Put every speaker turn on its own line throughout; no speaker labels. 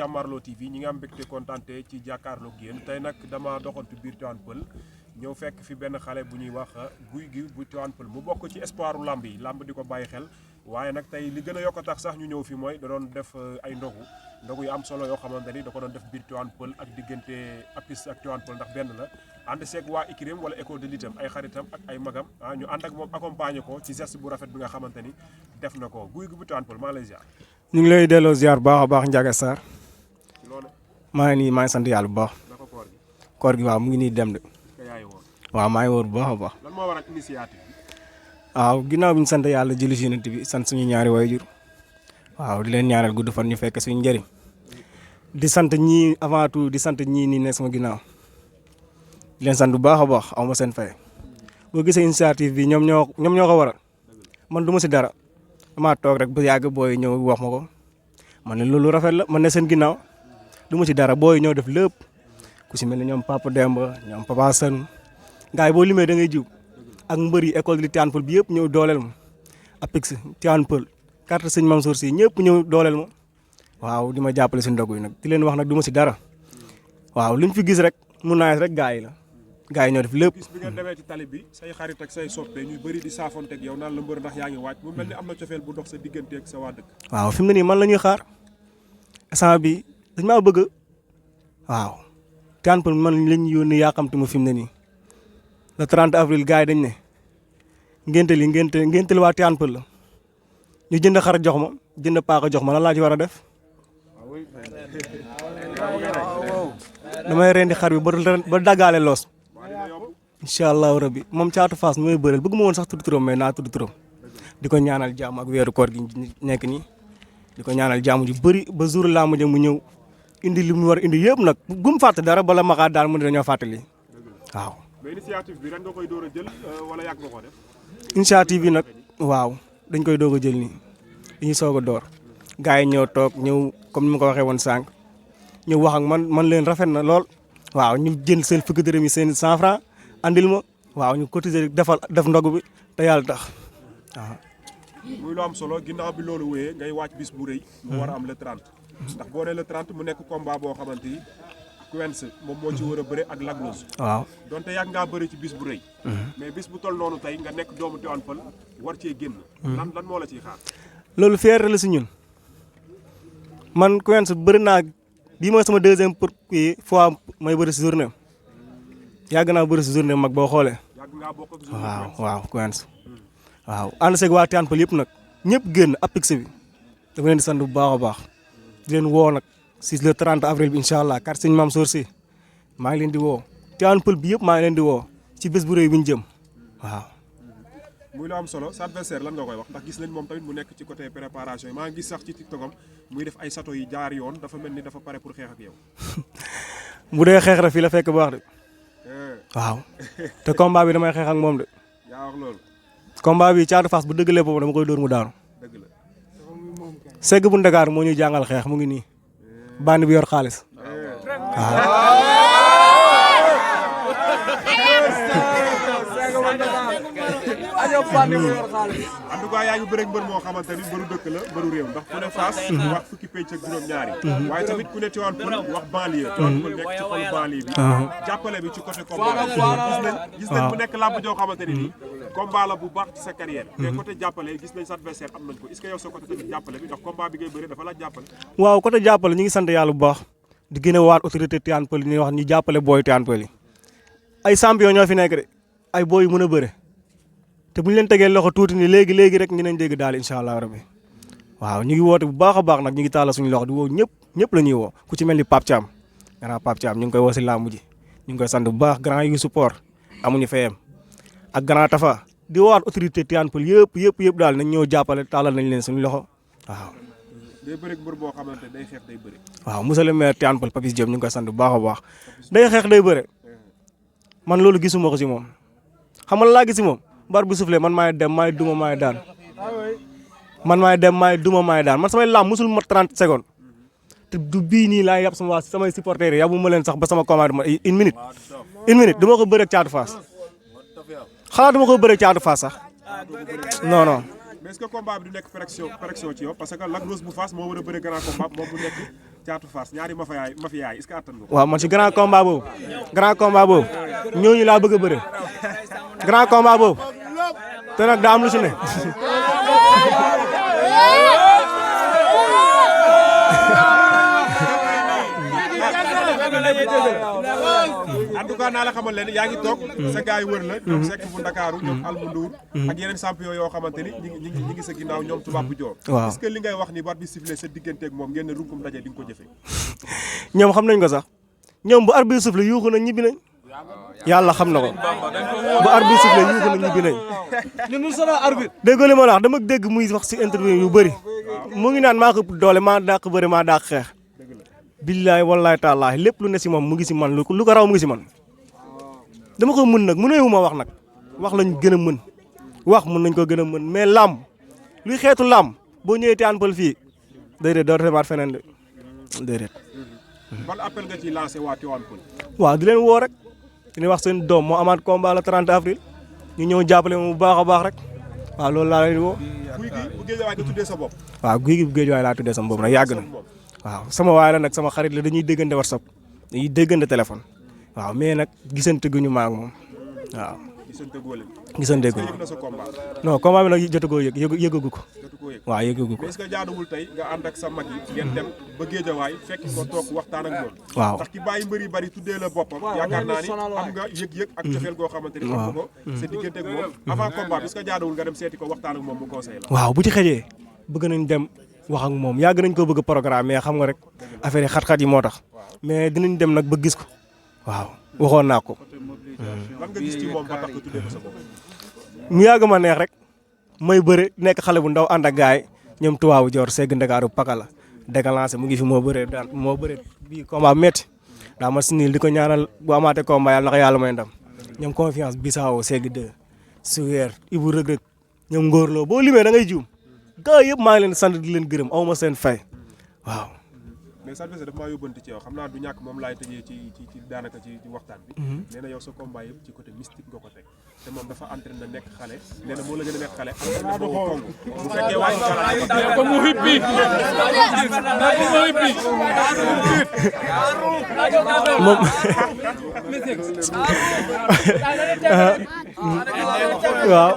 Jàmmaarloo TV ñi nga am mbégte kontaante ci jàkkaarloog yéen tey nag dama doxantu biir Tivaouane Peulh ñëw fekk fi benn xale bu ñuy wax Gouye Gui bu Tivaouane Peulh mu bokk ci espoiru lamb yi lamb di ko bàyyi xel waaye nag tey li gën a yokk tax sax ñu ñëw fi mooy da doon def ay ndogu yu am solo yoo xamante ni da ko doon def biir Tivaouane Peulh ak diggante Apis ak Tivaouane Peulh ndax benn la ànd seeg waa Ikrim wala école de litam ay xaritam ak ay magam ñu ànd ak moom accompagner ko ci geste bu rafet bi nga xamante ni def na ko Gouye Gui bu Tivaouane Peulh maa lay ziar.
ñu ngi lay delloo ziar bu baax a baax Ndiaga Sarr maa ngi sant yàlla bu baax. koor gi waaw mu ngi nii dem de. waaw maa ngi wóor bu baax a baax.
lan moo waral initiative bi.
waaw ginnaaw bi ñu sant yàlla julli ci Yonent bi sant suñu ñaari waajur waaw di leen ñaanal gudd fan ñu fekk suñu njëriñ di sant ñii avant tout di sant ñii nii ne sama ginnaaw di leen sant bu baax a baax aw ma seen fay boo gisee initiative bi ñoom ñoo ko waral man du ma si dara damaa toog rek ba yàgg booy ñëw wax ma ko man ne loolu rafet la man ne seen ginnaaw du ma si dara booy ñëw def lépp ku si mel ne ñoom Papa Demba ñoom Papa Sane gars yi boo limee da ngay jiw ak mbër yi école de Tivaouane Peulh bi yëpp ñëw dooleel ma Apix Tivaouane Peulh carte sëñ Mansour si ñëpp ñëw dooleel ma waaw di ma jàppale si ndogu yi nag di leen wax nag du ma si dara waaw luñ fi gis rek mun naa rek gars yi la gars yi ñoo def lépp.
bis bi nga demee ci tali bi say xarit ak say soppe ñu bëri di saafonteeg yow naan la mbër ndax yaa ngi waaj mu mel ni am na cofeel bu dox sa diggante ak sa waa dëkk.
waaw fi mu ne nii man la ñuy xaar instant bi dañ maa bëgg waaw Tivaouane Peulh man lañ yónni yaakamti ma fi mu ne nii le 30 avril gars yi dañ ne ngénte li waa Tivaouane Peulh la ñu jënd xar jox ma jënd paaka jox ma lan laa ci war a def damay rendi xar bi ba daggaale loos incha allahu rabbi moom Caatu Faas mooy bëreel bëgg ma woon sax tudd turam mais naa tudd turam di ko ñaanal jàmm ak weeru koor gi nekk nii di ko ñaanal jàmm ju bëri ba jour làmb ja mu ñëw indi li mu war indi yëpp nag bu mu fàtte dara bala maxaa daal mu ne dañoo fàttali waaw.
mais initiative bi ren nga koy door a jël wala yàgg nga ko def.
initiative bi nag waaw dañ koy doog a jël nii dañuy soog a door gars yi ñëw toog ñëw comme ni ma ko waxee woon sànq ñëw wax ak man leen rafet na lool waaw ñu jël seen fukki dërëm yi seen 100 francs andil ma waaw ñu cotiser def ndog bi te yàlla tax waaw.
muy lu am solo ginnaaw bi loolu wéyee ngay wàcc bis bu rëy. mu war a am le 30. ndax boo nee le 30 mu nekk combat boo xamante ni Quench moom moo ci war a bëre ak Lac Rose.
waaw
donte yàgg ngaa bëri ci bis bu rëy. mais bis bu toll noonu tey nga nekk doomu Tivaouane Peulh war cee génn. lan moo la ciy xaar.
loolu fierté la si ñun man Quench bëri naa bii mooy sama deuxième fois may bëri si journée yàgg naa bëri si journée mag boo xoolee.
yàgg ngaa bokk ak journée
waaw Quench waaw ànd seeg waa Tivaouane Peulh yëpp nag ñëpp génn Apix bi dafa leen di sant bu baax a baax di leen woo nag si le 30 avril bi incha allah carte sëñ Mansour si maa ngi leen di woo Tivaouane Peulh bi yëpp maa ngi leen di woo ci bés bu rëy bi ñu jëm waaw.
muy lu am solo sa adversaire lan nga koy wax ndax gis nañ moom tamit mu nekk ci côté préparation yi maa ngi gis sax ci TikTok am muy def ay sato yi jaar yoon dafa mel ni dafa pare pour xeex ak yow.
bu dee xeex rek fii la fekk baax de waaw te combat bi damay xeex ak moom de.
yaa wax loolu.
combat bi Caatu Faas bu dëggalee boobu dama koy dóor mu daanu.
dëgg la.
segg bu Ndakaar moo ñuy jàngal xeex mu ngi nii bandi bi yor xaalis waaw.
en tout cas yaa ngi bëre mbër moo xamante ni mbëru dëkk la mbëru réew ndax ku ne Fass wax fukki penc ak juróom-ñaari waaye tamit ku ne Tivaouane Peulh wax banlieue Tivaouane Peulh nekk ci xolu banlieue bi jàppale bi ci côté combat gis nañ mu nekk làmb joo xamante ni nii combat la bu baax ci sa carrière mais côté jàppale gis nañ sa adversaire am nañ ko est-ce que yow sa côté tamit jàppale bi ndax combat bi ngay bëre dafa laaj jàppale
waaw côté jàppale ñu ngi sant yàlla bu baax di gën a waat autorité Tivaouane Peulh ñuy wax ñu jàppale booy Tivaouane Peulh yi ay champion ñoo fi nekk de ay booy yu mën a bëre te bu ñu leen tegee loxo tuuti ni léegi rek ñu nañ dégg daal incha allah rabbi waaw ñu ngi woote bu baax a baax nag ñu ngi tàllal suñu loxo di woo ñëpp la ñuy woo ku ci mel ni Pape Thiam grand Pape Thiam ñu ngi koy woo si làmb ji ñu ngi koy sant bu baax grand yu support amuñu fayam ak grand Tafa di woowaat autorité Tivaouane Peulh yëpp daal nañ ñëw jàppale tàllal nañ leen suñu loxo waaw.
day bëri mbër boo xamante day xeex day bëri.
waaw monsieur le maire Tivaouane Peulh Papis Diop ñu ngi koy sant bu baax a baax day xeex day bëre man loolu gisuma ko si moom xam nga laa gis si moom bar bu soufflé man maay dem maay duma maay daan man samay laam musul ma 30 secondes te du bii nii laa yàpp sama waa samay supporters yi yàbbu ma leen sax ba sama commande ma une minute dama ko bëre ak Caatu Faas xalaat dama ko bëre ak Caatu Faas sax non
mais est-ce que combat bi du nekk pression ci yow parce que Lac Rose bu Fass moo war a bëre grand combat moom bu nekk Caatu Fass ñaari mafia yi est-ce que attan nga ko.
waaw man si grand combat boobu ñooñu laa bëgg a bëre grand combat boobu te nag daa am lu si ne.
en tout cas naa la xamal leen yaa ngi toog sa gars yi wër la ñoom Seck bu Ndakaaru ñoom Almu Ndour ak yeneen champion yoo xamante ni ñi ngi sa ginnaaw ñoom tubaab bu joor est-ce que li ngay wax ni bat bi sifflé sa digganteeg moom ngeen ne runkum daje di nga ko jëfee
ñoom xam nañ ko sax ñoom bu arbitre sifflé yuuxu na ñibbi nañ yàlla xam na ko bu arbitre sifflé yuuxu na ñibbi nañ déggoo li ma la wax dama dégg muy wax si interview yu bëri mu ngi naan maa ko doole maa dàq bëri maa dàq xeex billaay wallaay taalaahi lépp lu ne si moom mu ngi si man lu ko raw mu ngi si man dama ko mën nag mëneewu ma wax nag wax lañ gën a mën wax mën nañ ko gën a mën mais làmb luy xeetu làmb boo ñëwee Tivaouane Peulh fii déedéet doo demaat feneen de déedéet.
ban appel nga ciy lancé waa Tivaouane Peulh.
waaw di leen woo rek di wax seen doom moo amaat combat le 30 avril ñu ñëw jàppale mu bu baax a baax rek waaw loolu laa leen di woo.
guy gi bu Géejawaay nga tuddee sa bopp.
waaw guy gi bu Géejawaay laa tuddee sama bopp nag yàgg na. waaw sama waay la nag sama xarit la dañuy déggante WhatsApp dañuy déggante téléphone waaw mais nag gisante guñu ma ak moom waaw.
gisante góole.
gisante guñu
yëg na sa combat.
non combat bi nag jotagoo yëgagu ko. waaw yëgagu ko.
mais est-ce que jaaduwul tey nga ànd ak sa mag yi ngeen dem ba Géejawaay fekk ko toog waxtaan ak moom.
waaw
ndax ki bàyyi mbëri bari tuddee la boppam. yaakaar naa ni am nga yëg-yëg ak cofeel goo xamante ni am ko sa diggante ak moom avant combat bi est-ce que jaaduwul nga dem seeti ko waxtaan ak moom mu conseil la.
waaw bu ci xëjee bëgg nañ dem wax ak moom yàgg nañ ko bëgg programme mais xam nga rek affaire yi xat-xat yi moo tax mais dinañ dem nag ba gis ko waaw waxoon naa ko.
lan nga gis ci moom ba tax nga tuddee ko sa bopp.
mu yàgg ma neex rek may bëre nekk xale bu ndaw ànd ak gaay ñoom tubaabu joor segg Ndakaaru pakala déclenché mu ngi fi moo bëre bii combat métti daa ma si niil di ko ñaanal bu amaatee combat yàlla na ko yàlla may ndam ñoom confiance Bissau segg 2 Suweer Ibu Rëg-Rëg ñoom ngóorloo boo limee da ngay juum gaa yëpp maa ngi leen sant di leen gërëm aw ma seen fay waaw.
mais sa adversaire dafa maa yóbbante ci yow xam naa du ñàkk moom laay tëjee ci daanaka ci waxtaan bi. nee na yow sa combat yëpp ci côté mystique nga ko teg te moom dafa entraîné na nekk xale nee na moo la gën a nekk xale entraîné boobu kong bu fekkee waaye
ko mu hippi
moom waaw.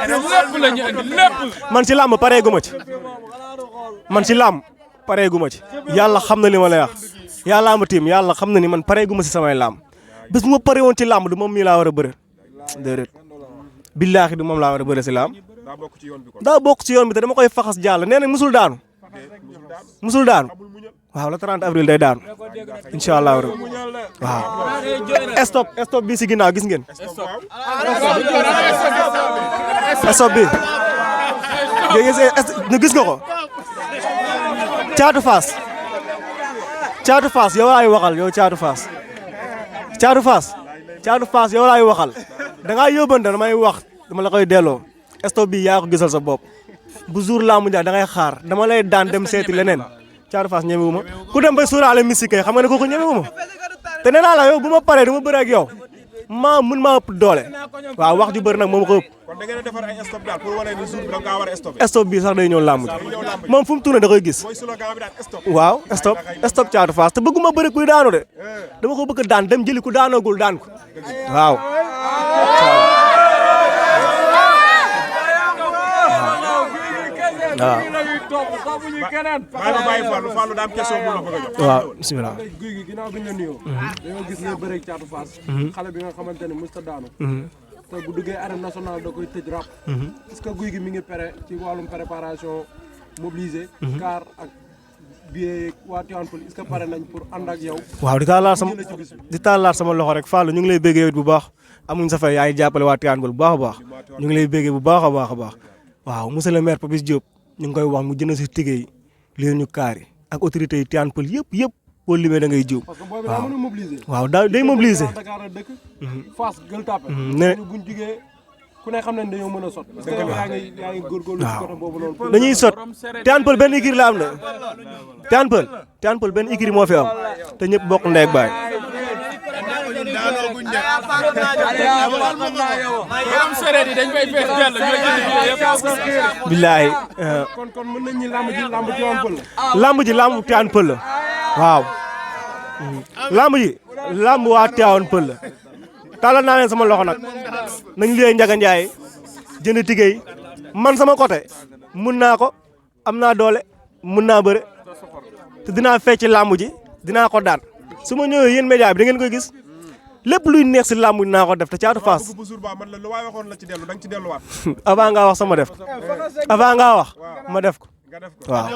lépp la ñu andi lépp.
man ci làmb pareegu ma ci pareegu ma ci yàlla xam na li ma lay wax yàlla ma tiim yàlla xam na ni man pareegu ma si samay làmb bés bu ma pare woon ci làmb du moom mii laa war a bëre déedéet billaahi du moom laa war a bëre si làmb daa bokk ci yoon bi te dama koy faxas jàll nee na musul daanu waaw le 30 avril day daanu incha allah waaw stop bi si ginnaaw gis ngeen stop bi gis nga ko Caatu Fass yow laay waxal yow Caatu Fass yow laay waxal da ngaa yóbbante damay wax dama la koy delloo stop bi yaa ko gisal sa bopp bu jour laa mu da ngay xaar dama lay daan dem seeti leneen Caatu Fass ñemewu ma ku dem bay suuraale mystique xam nga ne kooku ñemewu ma te nee naa la yow bu ma paree du ma bëre ak yow maa ëpp doole waaw wax ju bëri nag moom ko ëpp.
kon da ngeen a defar ay stop daal pour wane ni jour bi da ngaa war a stoppé.
stop bi sax day ñëw làmb ji moom fu mu tourné da koy gis.
mooy slogan bi daal stop.
waaw stop Caatu Fass te bëgguma bëri kuy daanu de dama ko bëgg daan dem jëli ku daanoogul daan ko waaw. waaw bisimilah.
guy gi ginnaaw bi ñu la nuyoo. dañoo gis nga bëreeg Caatu Fass. xale bi nga xamante ne mosut a daanu. te bu duggee arène nationale da koy tëj rap. est-ce que guy gi mi ngi pare ci wàllum préparation mobilisé. car ak billet waa Tivaouane Peulh est-ce que pare nañ pour ànd ak yow.
waaw di taalaat sama loxo rek Fallou ñu ngi lay béggee bu baax amuñ sa fay yaa ngi jàppale waa Tivaouane Peulh bu baax a baax ñu ngi lay béggee bu baax a baax waaw monsieur le maire Papis Diop ñu ngi koy wax mu jënd si tigé yi leen ñu kaar yi ak autorités yi Tivaouane Peulh yëpp boo limee da ngay jiw.
parce que boobu daa mën a mobiliser.
waaw day mobiliser.
Dakar la dëkk. Fass Gueule Tapée.
ne
buñ jugee ku ne xam nañ dañoo mën a sot. parce que yaa ngi góorgóorlu ci côté boobu noonu.
dañuy sot Tivaouane Peulh benn écurie la am na Tivaouane Peulh benn écurie moo fi am te ñëpp bokk ndey ak baay.
borom sereet yi dañ koy fees dell ñooy jënd bi yëpp.
billaahi
kon mën nañ ñi lamb Tivaouane Peulh la.
lamb ji lamb Tivaouane Peulh la waaw. lamb ji lamb waa Tivaouane Peulh la tàllal naa leen sama loxo nag nañ lee Njaga Njaay jënd tigéey man sama côté mun naa ko am naa doole mun naa bëre te dinaa fecc lamb ji dinaa ko daan su ma ñëwee yéen média bi da ngeen koy gis lépp luy neex si lamb dinaa ko def te Caatu Fass
bu jour ba man la lu waay waxoon la ci dellu da nga ci delluwaat
avant ngaa wax sama def ko avant ngaa wax ma def ko
nga def ko
waaw.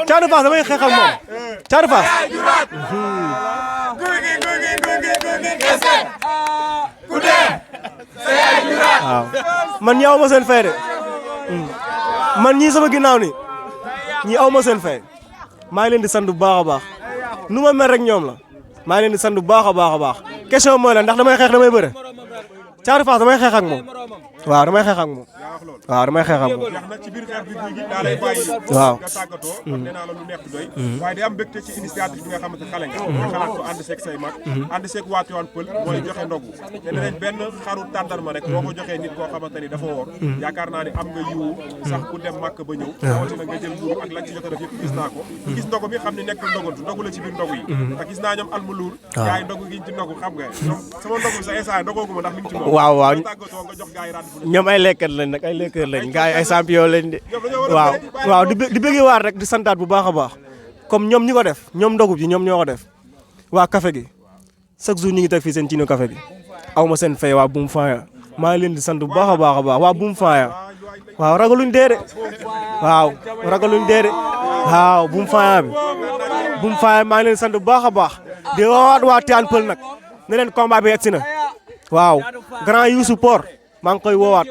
Caatu Fass damay xeex ak moom Caatu Fass waaw man ñi aw ma seen fay de man ñii sama ginnaaw ni ñii aw ma seen fay maa ngi leen di sant bu baax a baax nu ma mel rek ñoom la maa ngi leen di sant bu baax a baax a baax question mooy la ndax damay xeex damay bëre Caatu Fass damay xeex ak moom waaw damay xeex ak moom waaw damay xeex ak moom
yax nag ci biir xeex bi guy gi daa lay bàyyi
waaw
nga tàggatoo nee naa la lu nekk doy waaye day am mbégte ci initiative bi nga xamante xale nga nga xalaat ko ànd seeg say mag ànd seeg waa Tivaouane Peulh mooy joxe ndogu te ne nañ benn xaru tàndarma rek boo ko joxee nit koo xamante ni dafa woor yaakaar naa ni am nga yiwu sax ku dem màkk ba ñëw rawatina nga jël mburu ak lañ ci jot a def yëpp gis naa ko ku gis ndogu mi xam ne nekk ndogantu ndogu la ci biir ndogu yi te gis naa ñoom almuluur yaay ndogu giñ ci ndogu xam nga ñoom sama ndogu sa instant ndogooguma ndax mi ngi ci moom
waaw waaw
tàggatoo nga jox gars yi rendez-vous
ñoom ay lekkat lañ nag ay lekkat lañ gars yi ay champion lañ de waaw waaw di bëggee waat rek di santaat bu baax a baax comme ñoom ñi ko def ñoom ndogu bi ñoom ñoo ko def waa café gi chaque jour ñu ngi teg fii seen cino café gi aw ma seen fay waa Boum Faya maa ngi leen di sant bu baax a baax a baax waa Boum Faya waaw ragaluñ dee de waaw ragaluñ dee de waaw Boum Faya bi Boum Faya maa ngi leen di sant bu baax a baax di woowaat waa Tivaouane Peulh nag ne leen combat bi egsi na waaw grand Youssou Por maa ngi koy woowaat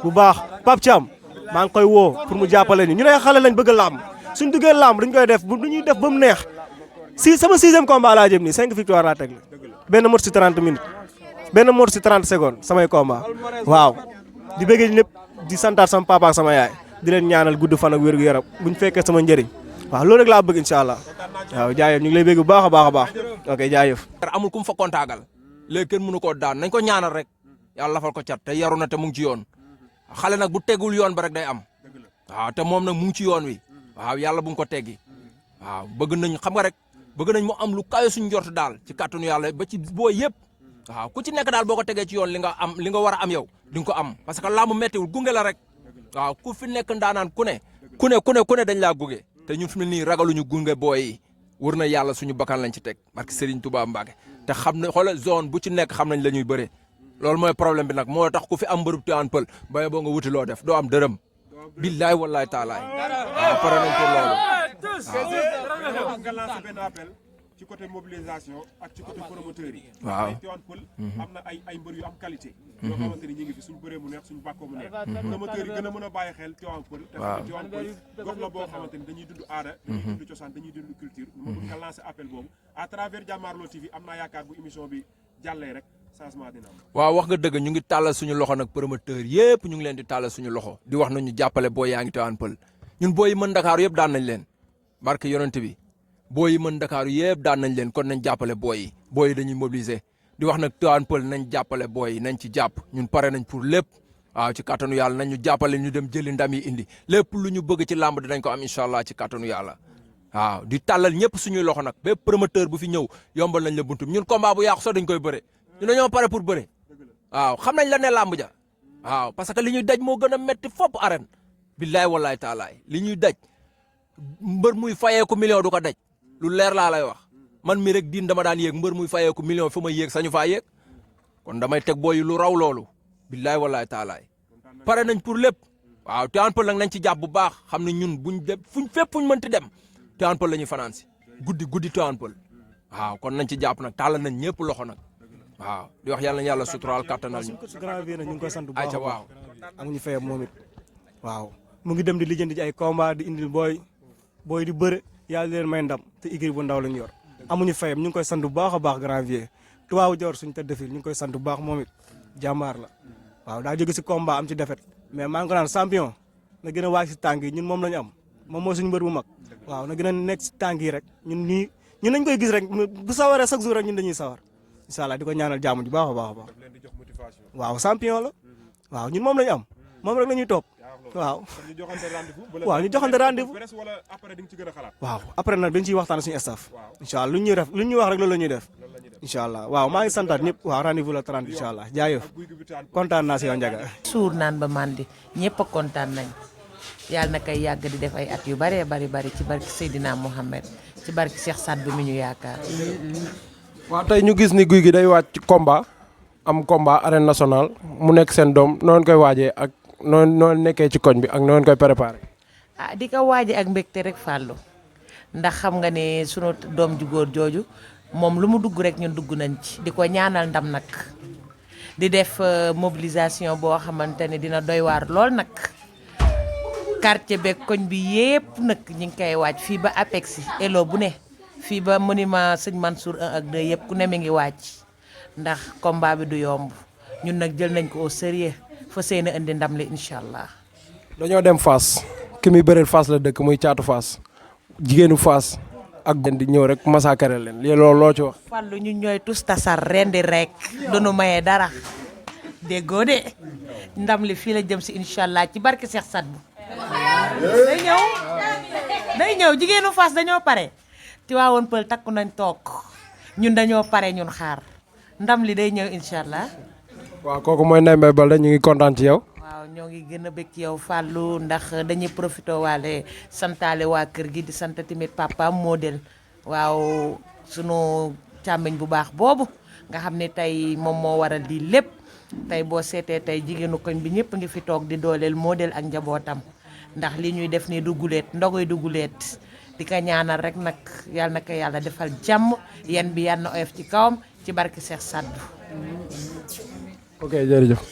bu baax Pape Thiam maa ngi koy woo pour mu jàppale ni ñu ne xale lañ bëgg a làmb suñ duggee làmb dañ koy def du ñuy def ba mu neex si sama 6e combat laa jëm nii 5 victoire laa teg la benn mot si 30 minutes benn mot si 30 secondes samay combat waaw di bëggee ñëpp di santaat sama papa ak sama yaay di leen ñaanal gudd fan ak wér gu yaram buñ fekkee sama njëriñ waaw loolu rek laa bëgg incha allah waaw jaayëf ñu ngi lay bëgg bu baax a baax a baax ok jaayëf
amul ku mu fa kontaagal léegi kenn mënu koo daan nañ ko ñaanal rek yàlla lafal ko cat te yaru na te mu ngi ci yoon xale nag bu tegul yoon ba rek day am waaw te moom nag mu ngi ci yoon wi waaw yàlla bu mu ko teggi waaw bëgg nañ xam nga rek bëgg nañ mu am lu kayo suñu njort daal ci kàttanu yàlla ba ci booy yëpp waaw ku ci nekk daal boo ko tegee ci yoon li nga am li nga war a am yow di nga ko am parce que làmb méttiwul gunge la rek waaw ku fi nekk ndaanaan ku ne dañ laa gunge te ñun fi mu ne nii ragaluñu gunge booy yi wër na yàlla suñu bakkan lañ ci teg parce que Serigne Touba Mbacke te xam na xoolal zone bu ci nekk xam nañ la ñuy bëree loolu mooy problème bi nag moo tax ku fi am mbërub Tivaouane Peulh baye boo nga wuti loo def doo am dërëm billaay wallaay taalaay waaw pare nañ pour loolu
waaw nga lancé benn appel ci côté mobilisation ak ci côté promoteur yi
waaw
Tivaouane Peulh am na ay mbër yu am qualité yoo xamante ni ñi ngi fi suñu bëree mu neex suñu bàkkoo mu neex promoteur yi gën a mën a bàyyi xel Tivaouane Peulh te xam ne Tivaouane Peulh gox la boo xamante ni dañuy dund aada dañuy dund cosaan dañuy dund culture ma bëgg nga lancé appel boobu à travers Jàmmaarloo TV am naa yaakaar bu émission bi jàllee rek changement dina am
waaw wax nga dëgg ñu ngi tàllal suñu loxo nag promoteur yëpp ñu ngi leen di tàllal suñu loxo di wax nañu jàppale booy yaa ngi Tivaouane Peulh ñun booy yi mën Dakar yëpp daan nañ leen barke yonent bi booy yi mën Dakar yëpp daan nañ leen kon nañ jàppale booy yi dañuy mobiliser di wax nag Tivaouane Peulh nañ jàppale booy yi nañ ci jàpp ñun pare nañ pour lépp waaw ci kàttanu yàlla nañ ñu jàppale ñu dem jëli ndam yi indi lépp lu ñu bëgg ci làmb dinañ ko am incha allah ci kàttanu yàlla waaw di tàllal ñëpp suñuy loxo nag bépp promoteur bu fi ñëw yombal nañ la buntum ñun combat bu yàqu sax dañ koy bëre ñu dañoo pare pour bëre waaw xam nañ la ne làmb ja waaw parce que li ñuy daj moo gën a metti fopp arène billaay wallaay taalaay li ñuy daj mbër muy fayeeku million du ko daj lu leer laa lay wax man mi rek diin dama daan yéeg mbër muy fayeeku million fa ma yéeg sañu faa yéeg kon damay teg booy lu raw loolu billaay wallaay taalaay pare nañ pour lépp waaw Tivaouane Peulh nag nañ ci jàpp bu baax xam ne ñun buñ dem fépp fuñ mënti dem Tivaouane Peulh la ñuy fanaan si guddi Tivaouane Peulh waaw kon nañ ci jàpp nag tàllal nañ ñëpp loxo nag waaw di wax yàlla na yàlla suturaal kattanal ñu.
grand vie nag ñu ngi koy sant bu baax
ayca waaw
amuñu fayam moom it waaw mu ngi dem di lijjanti ci ay combat di indil booy di bëre yàlla leen may ndam te igri bu ndaw lañu yor amuñu fayam ñu ngi koy sant bu baax a baax grand vie tuwaawu jor suñu tëdd fil ñu ngi koy sant bu baax moom it jàmbaar la waaw daa jóge si combat am ci defet mais maa ngi ko naan champion na gën a waaj si tànk yi ñun moom lañu am moom mooy suñu mbër bu mag waaw na gën a nekk si tànk yi rek ñun ñun nañ koy gis rek bu sawaree chaque jour rek ñun dañuy sawar incha allah di ko ñaanal jàmm ju baax a baax a baax waaw champion la waaw ñun moom lañu am moom rek la ñuy topp waaw waaw ñu joxante rendez-vous waaw après nag dañ ciy waxtaan suñu staff incha allah lu ñuy wax rek loolu la ñuy def incha allah waaw maa ngi santaat ñëpp waaw rendez-vous la 30 incha allah jaayëf kontaan naa si yow Ndiaga
suur naan ba mandi ñëpp a kontaan nañ yàlla na koy yàgg di def ay at yu bëree bari ci barki Seydina Mohamed ci barki Cheikh Saad bi mi ñu yaakaar.
waaw tey ñu gis ni Gouye Gui day waaj combat am combat arène nationale mu nekk seen doom noonu koy waajee ak noonu nekkee ci koñ bi ak noonu koy préparé.
di ko waajee ak mbégte rek Fallou ndax xam nga ne sunu doom ju góor jooju moom lu mu dugg rek ñun dugg nañ ci di ko ñaanal ndam nag di def mobilisation boo xamante ne dina doy waar lool nag. quartier beeg koñ bi yépp nag ñu ngi koy waaj fii ba Apex elo bu ne fii ba monument sëñ Mansour 1 ak 2 yëpp ku ne mi ngi waaj ndax combat bi du yomb ñun nag jël nañ ko au sérieux fa seen a indi ndam li incha allah.
dañoo dem Fass ki muy bëreel Fass la dëkk muy caatu Fass jigéenu Fass ak den di ñëw rek massacrer leen loolu loo ci wax.
Fallou ñun ñooy tous tasar rendi rek duñu maye dara déggoo de ndam li fii la jëm si incha allah ci barke Cheikh Sadbu. day ñëw jigéenu Fass dañoo pare Tivaouane Peulh takku nañ toog ñun dañoo pare ñun xaar ndam li day ñëw incha allah.
waaw kooku mooy Ndeye Mbaye Baldé ñu ngi kontaan ci yow.
waaw ñoo ngi gën a bëgg ci yow Fallou ndax dañuy profité waale santaale waa kër gi di sant tamit papa modèle waaw sunu càmmiñ bu baax boobu nga xam ne tey moom moo waral di lépp tey boo seetee tey jigéenu koñ bi ñëpp ngi fi toog di dooleel modèle ak njabootam ndax li ñuy def nii duguleet ndogoy duguleet di ko ñaanal rek nag yàlla na ko yàlla defal jàmm yan bi yàlla na oyof ci kawam ci barke Cheikh Saddu.
ok jërëjëf.